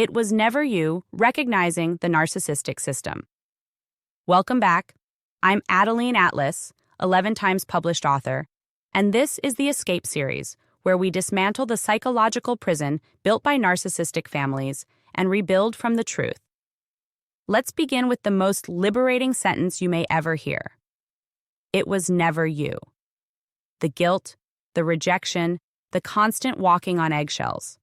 It was never you, recognizing the narcissistic system. Welcome back. I'm Adeline Atlas, 11 times published author, and this is the Escape series, where we dismantle the psychological prison built by narcissistic families and rebuild from the truth. Let's begin with the most liberating sentence you may ever hear. It was never you. The guilt, the rejection, the constant walking on eggshells.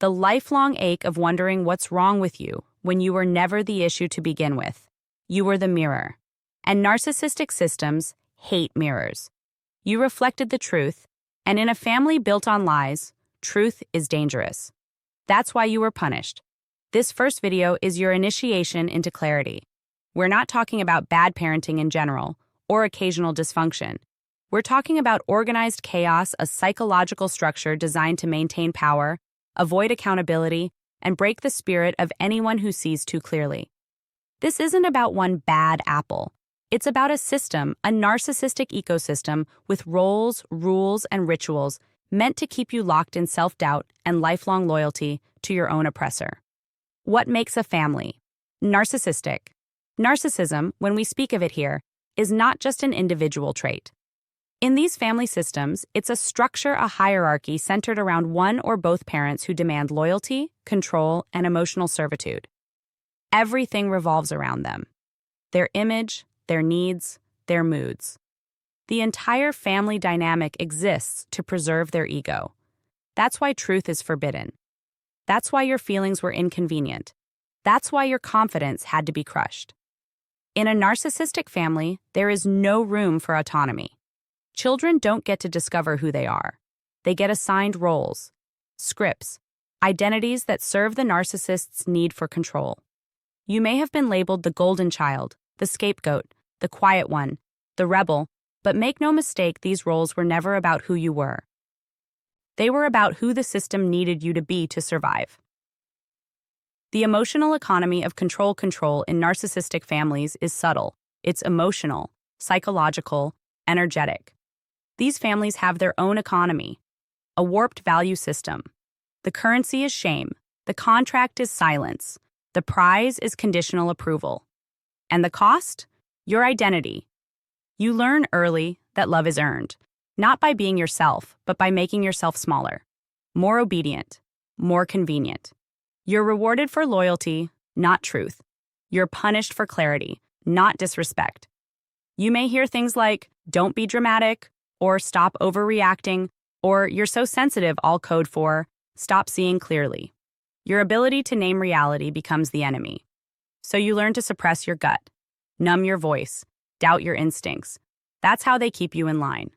The lifelong ache of wondering what's wrong with you when you were never the issue to begin with. You were the mirror. And narcissistic systems hate mirrors. You reflected the truth, and in a family built on lies, truth is dangerous. That's why you were punished. This first video is your initiation into clarity. We're not talking about bad parenting in general or occasional dysfunction. We're talking about organized chaos, a psychological structure designed to maintain power, avoid accountability, and break the spirit of anyone who sees too clearly. This isn't about one bad apple. It's about a system, a narcissistic ecosystem with roles, rules, and rituals meant to keep you locked in self-doubt and lifelong loyalty to your own oppressor. What makes a family? Narcissistic. Narcissism, when we speak of it here, is not just an individual trait. In these family systems, it's a structure, a hierarchy centered around one or both parents who demand loyalty, control, and emotional servitude. Everything revolves around them. Their image, their needs, their moods. The entire family dynamic exists to preserve their ego. That's why truth is forbidden. That's why your feelings were inconvenient. That's why your confidence had to be crushed. In a narcissistic family, there is no room for autonomy. Children don't get to discover who they are. They get assigned roles, scripts, identities that serve the narcissist's need for control. You may have been labeled the golden child, the scapegoat, the quiet one, the rebel, but make no mistake, these roles were never about who you were. They were about who the system needed you to be to survive. The emotional economy of control in narcissistic families is subtle. It's emotional, psychological, energetic. These families have their own economy, a warped value system. The currency is shame. The contract is silence. The prize is conditional approval. And the cost? Your identity. You learn early that love is earned, not by being yourself, but by making yourself smaller, more obedient, more convenient. You're rewarded for loyalty, not truth. You're punished for clarity, not disrespect. You may hear things like, don't be dramatic, or stop overreacting, or you're so sensitive, all code for, stop seeing clearly. Your ability to name reality becomes the enemy. So you learn to suppress your gut, numb your voice, doubt your instincts. That's how they keep you in line.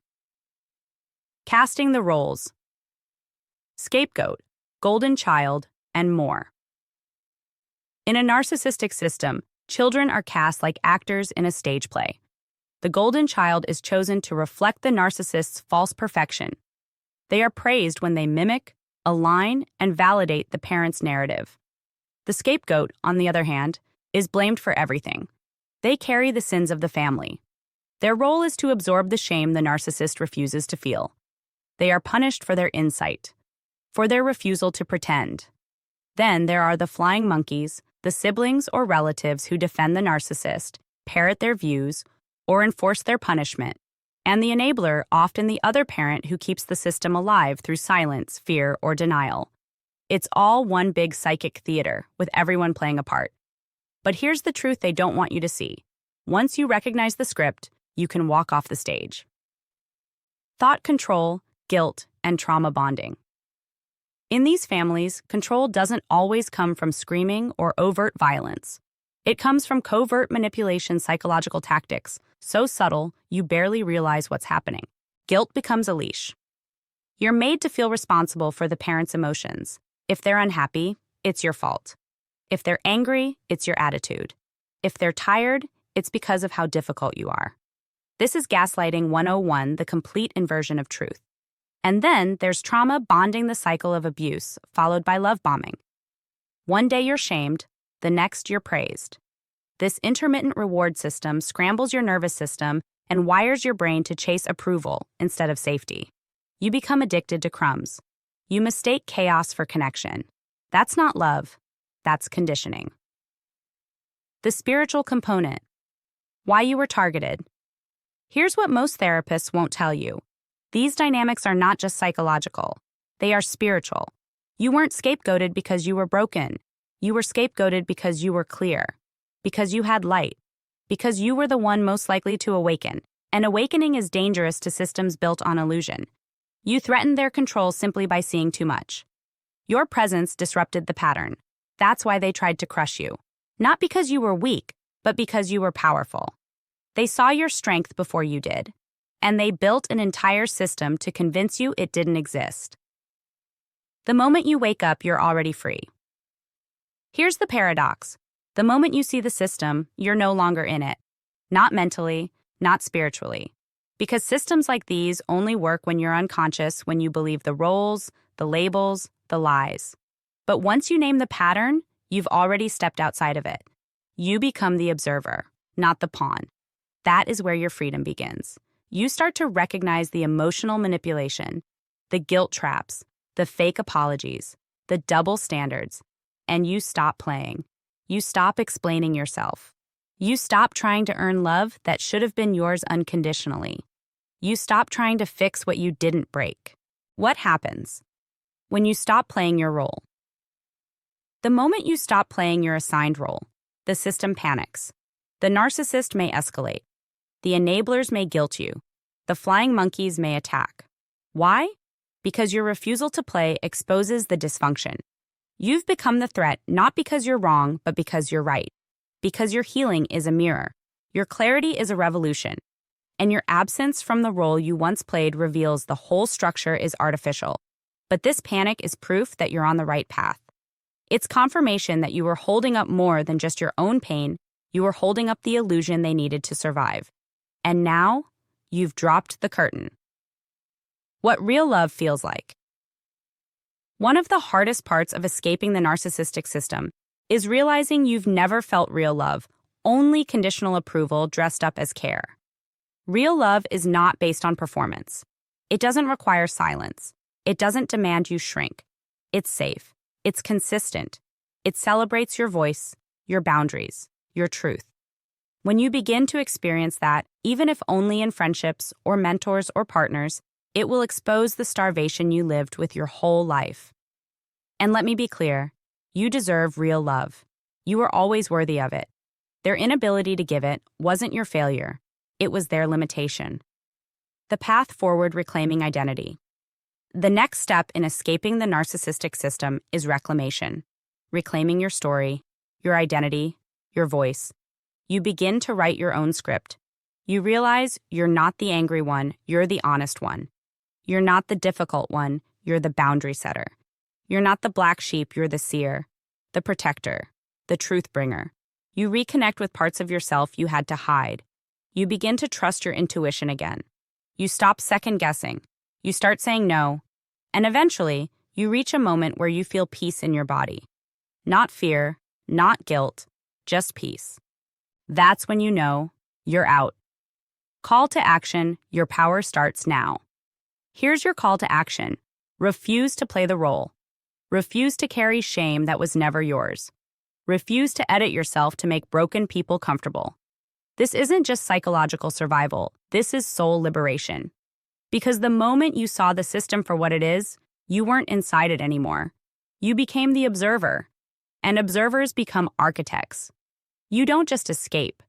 Casting the roles. Scapegoat, golden child, and more. In a narcissistic system, children are cast like actors in a stage play. The golden child is chosen to reflect the narcissist's false perfection. They are praised when they mimic, align, and validate the parent's narrative. The scapegoat, on the other hand, is blamed for everything. They carry the sins of the family. Their role is to absorb the shame the narcissist refuses to feel. They are punished for their insight, for their refusal to pretend. Then there are the flying monkeys, the siblings or relatives who defend the narcissist, parrot their views, or enforce their punishment, and the enabler, often the other parent who keeps the system alive through silence, fear, or denial. It's all one big psychic theater, with everyone playing a part. But here's the truth they don't want you to see. Once you recognize the script, you can walk off the stage. Thought control, guilt, and trauma bonding. In these families, control doesn't always come from screaming or overt violence. It comes from covert manipulation psychological tactics, so subtle you barely realize what's happening. Guilt becomes a leash. You're made to feel responsible for the parent's emotions. If they're unhappy, it's your fault. If they're angry, it's your attitude. If they're tired, it's because of how difficult you are. This is gaslighting 101, the complete inversion of truth. And then there's trauma bonding, the cycle of abuse, followed by love bombing. One day you're shamed, the next you're praised. This intermittent reward system scrambles your nervous system and wires your brain to chase approval instead of safety. You become addicted to crumbs. You mistake chaos for connection. That's not love. That's conditioning. The spiritual component. Why you were targeted. Here's what most therapists won't tell you. These dynamics are not just psychological. They are spiritual. You weren't scapegoated because you were broken. You were scapegoated because you were clear, because you had light, because you were the one most likely to awaken. And awakening is dangerous to systems built on illusion. You threatened their control simply by seeing too much. Your presence disrupted the pattern. That's why they tried to crush you. Not because you were weak, but because you were powerful. They saw your strength before you did, and they built an entire system to convince you it didn't exist. The moment you wake up, you're already free. Here's the paradox. The moment you see the system, you're no longer in it. Not mentally, not spiritually. Because systems like these only work when you're unconscious, when you believe the roles, the labels, the lies. But once you name the pattern, you've already stepped outside of it. You become the observer, not the pawn. That is where your freedom begins. You start to recognize the emotional manipulation, the guilt traps, the fake apologies, the double standards, and you stop playing. You stop explaining yourself. You stop trying to earn love that should have been yours unconditionally. You stop trying to fix what you didn't break. What happens when you stop playing your role? The moment you stop playing your assigned role, the system panics. The narcissist may escalate. The enablers may guilt you. The flying monkeys may attack. Why? Because your refusal to play exposes the dysfunction. You've become the threat not because you're wrong, but because you're right. Because your healing is a mirror. Your clarity is a revolution. And your absence from the role you once played reveals the whole structure is artificial. But this panic is proof that you're on the right path. It's confirmation that you were holding up more than just your own pain. You were holding up the illusion they needed to survive. And now, you've dropped the curtain. What real love feels like. One of the hardest parts of escaping the narcissistic system is realizing you've never felt real love, only conditional approval dressed up as care. Real love is not based on performance. It doesn't require silence. It doesn't demand you shrink. It's safe. It's consistent. It celebrates your voice, your boundaries, your truth. When you begin to experience that, even if only in friendships or mentors or partners, it will expose the starvation you lived with your whole life. And let me be clear, you deserve real love. You were always worthy of it. Their inability to give it wasn't your failure. It was their limitation. The path forward: reclaiming identity. The next step in escaping the narcissistic system is reclamation. Reclaiming your story, your identity, your voice. You begin to write your own script. You realize you're not the angry one, you're the honest one. You're not the difficult one, you're the boundary setter. You're not the black sheep, you're the seer, the protector, the truth bringer. You reconnect with parts of yourself you had to hide. You begin to trust your intuition again. You stop second-guessing. You start saying no. And eventually, you reach a moment where you feel peace in your body. Not fear, not guilt, just peace. That's when you know you're out. Call to action: your power starts now. Here's your call to action. Refuse to play the role. Refuse to carry shame that was never yours. Refuse to edit yourself to make broken people comfortable. This isn't just psychological survival. This is soul liberation. Because the moment you saw the system for what it is, you weren't inside it anymore. You became the observer. And observers become architects. You don't just escape.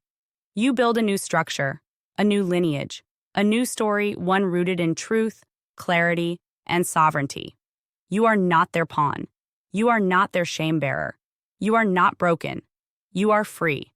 You build a new structure, a new lineage, a new story, one rooted in truth, clarity, and sovereignty. You are not their pawn. You are not their shame bearer. You are not broken. You are free.